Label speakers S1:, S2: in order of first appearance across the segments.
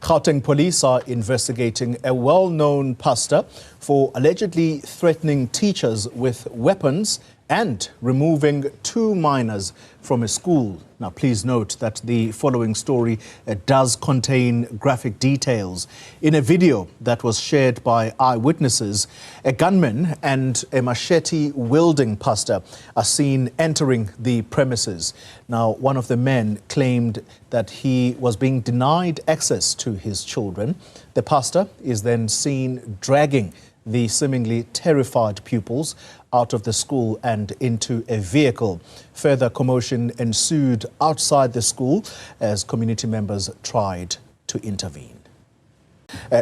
S1: Gauteng police are investigating a well-known pastor for allegedly threatening teachers with weapons and removing 2 minors from a school. Now, please note that the following story does contain graphic details. In a video that was shared by eyewitnesses, a gunman and a machete-wielding pastor are seen entering the premises. Now, one of the men claimed that he was being denied access to his children. The pastor is then seen dragging the seemingly terrified pupils out of the school and into a vehicle. Further commotion ensued outside the school as community members tried to intervene.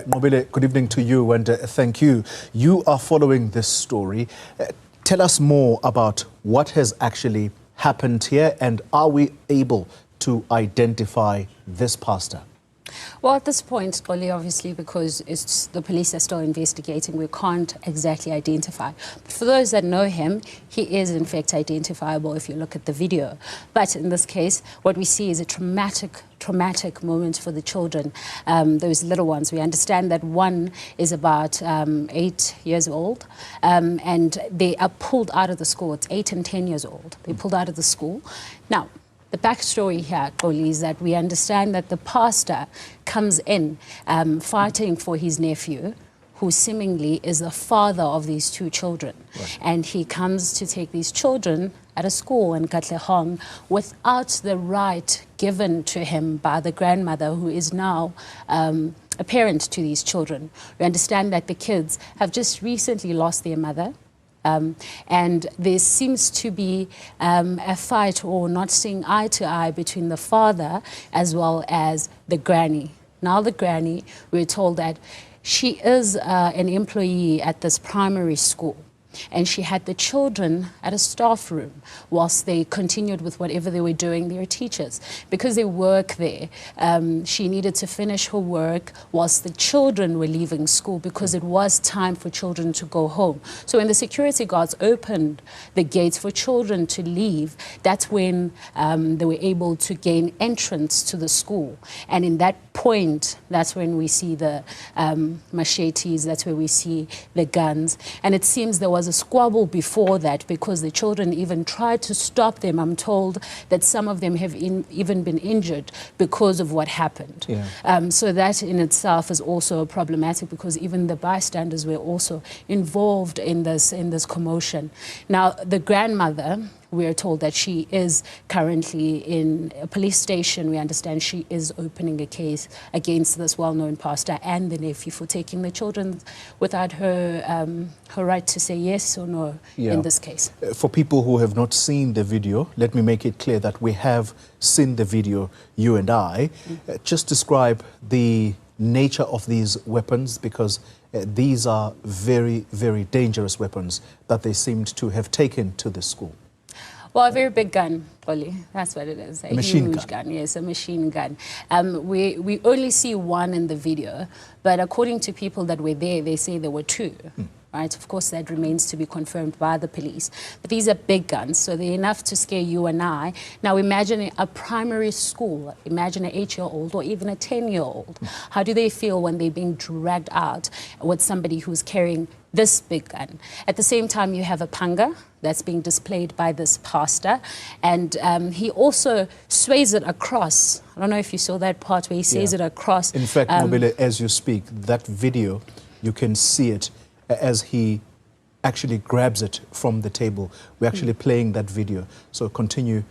S1: Nobile, good evening to you and thank you. You are following this story. Tell us more about what has actually happened here, and are we able to identify this pastor?
S2: Well, at this point, Oli, obviously, because the police are still investigating, we can't exactly identify. But for those that know him, he is, in fact, identifiable if you look at the video. But in this case, what we see is a traumatic moment for the children, those little ones. We understand that one is about 8 years old, and they are pulled out of the school. It's 8 and 10 years old. They're pulled out of the school. Now, the backstory here, Oli, is that we understand that the pastor comes in fighting for his nephew, who seemingly is the father of these 2 children. Right. And he comes to take these children at a school in Katlehong without the right given to him by the grandmother, who is now a parent to these children. We understand that the kids have just recently lost their mother. And there seems to be a fight or not seeing eye to eye between the father as well as the granny. Now the granny, we're told that she is an employee at this primary school, and she had the children at a staff room whilst they continued with whatever they were doing. They were teachers. Because they work there, she needed to finish her work whilst the children were leaving school, because it was time for children to go home. So when the security guards opened the gates for children to leave, that's when they were able to gain entrance to the school. And in that point, that's when we see the machetes, that's where we see the guns. And it seems there was a squabble before that, because the children even tried to stop them. I'm told that some of them have even been injured because of what happened. Yeah. So that in itself is also problematic, because even the bystanders were also involved in this commotion. Now, the grandmother, we are told that she is currently in a police station. We understand she is opening a case against this well-known pastor and the nephew for taking the children without her right to say yes or no in this case.
S1: For people who have not seen the video, let me make it clear that we have seen the video, you and I. Just describe the nature of these weapons, because these are very, very dangerous weapons that they seemed to have taken to the school.
S2: Well, a very big gun, Oli. That's what it is. A huge gun. Yes, a machine gun. We only see one in the video, but according to people that were there, they say there were 2. Right? Of course, that remains to be confirmed by the police. But these are big guns, so they're enough to scare you and I. Now, imagine a primary school. Imagine an 8-year-old or even a 10-year-old. How do they feel when they're being dragged out with somebody who's carrying this big gun? At the same time, you have a panga that's being displayed by this pastor, and he also sways it across. I don't know if you saw that part where he says it across.
S1: In fact, Nobile, as you speak, that video, you can see it as he actually grabs it from the table. We're actually playing that video. So continue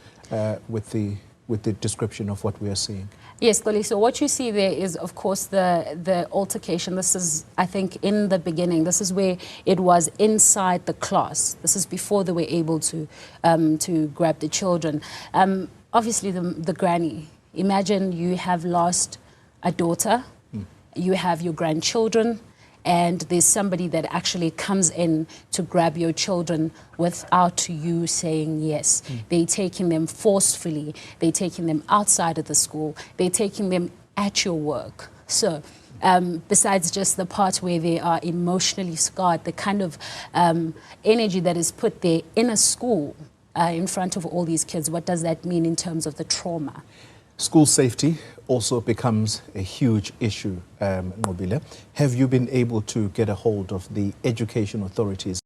S1: with the description of what we are seeing.
S2: Yes, Oli, so what you see there is, of course, the altercation. This is, I think, in the beginning. This is where it was inside the class. This is before they were able to grab the children. Obviously, the granny. Imagine you have lost a daughter, you have your grandchildren, and there's somebody that actually comes in to grab your children without you saying yes. They're taking them forcefully. They're taking them outside of the school. They're taking them at your work. So besides just the part where they are emotionally scarred, the kind of energy that is put there in a school in front of all these kids, what does that mean in terms of the trauma?
S1: School safety also becomes a huge issue, Nqobile. Have you been able to get a hold of the education authorities?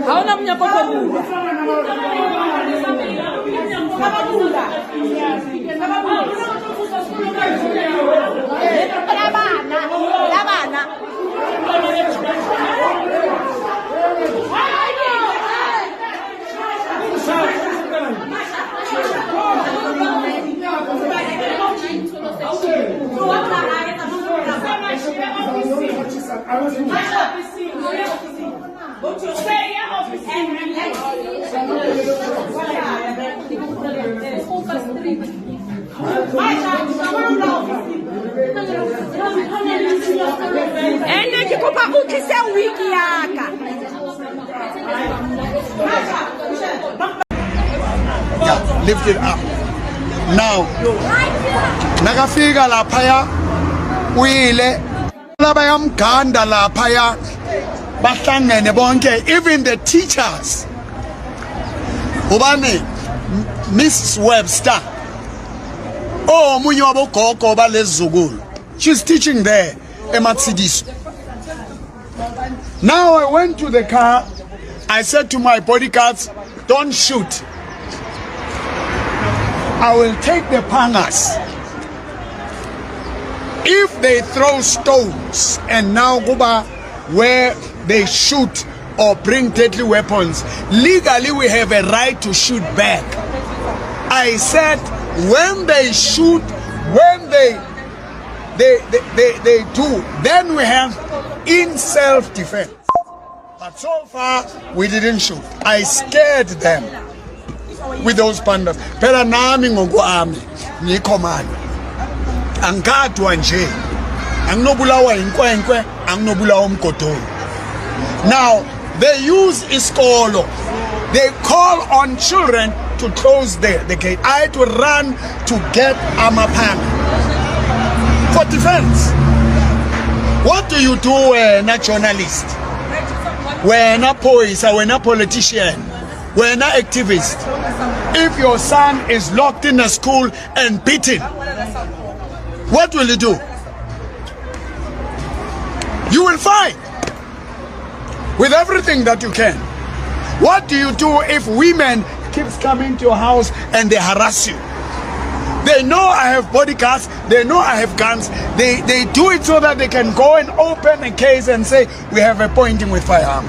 S3: Hauna mnyakopo buda. Labana. Ende kupa ukise wiki yaka.
S4: Yeah, lift it up. Now, nakafika laphaya uyile labayamganda laphaya bahlangene bonke, even the teachers. Ubani Miss Webster, oh munye wabogogo balezukulu, she's teaching there eMatsidiso. Now I went to the car, I said to my bodyguards, don't shoot, I will take the pangas. If they throw stones and now go back where they shoot or bring deadly weapons, legally we have a right to shoot back. I said when they shoot, when they do, then we have in self-defense. But so far we didn't shoot. I scared them with those pandas. Phela nami ngokwami ngicommand. Angadwa nje. Anginobulawa inkwenkwe, anginobulawa umgodolo. Now they use iskolo. They call on children to close the gate. I had to run to get amapanga for defense. What do you do when a journalist, when a police, when a politician, when an activist? If your son is locked in a school and beaten, what will you do? You will fight with everything that you can. What do you do if women keeps coming to your house and they harass you? They know I have bodyguards, they know I have guns, they do it so that they can go and open a case and say we have a pointing with firearm.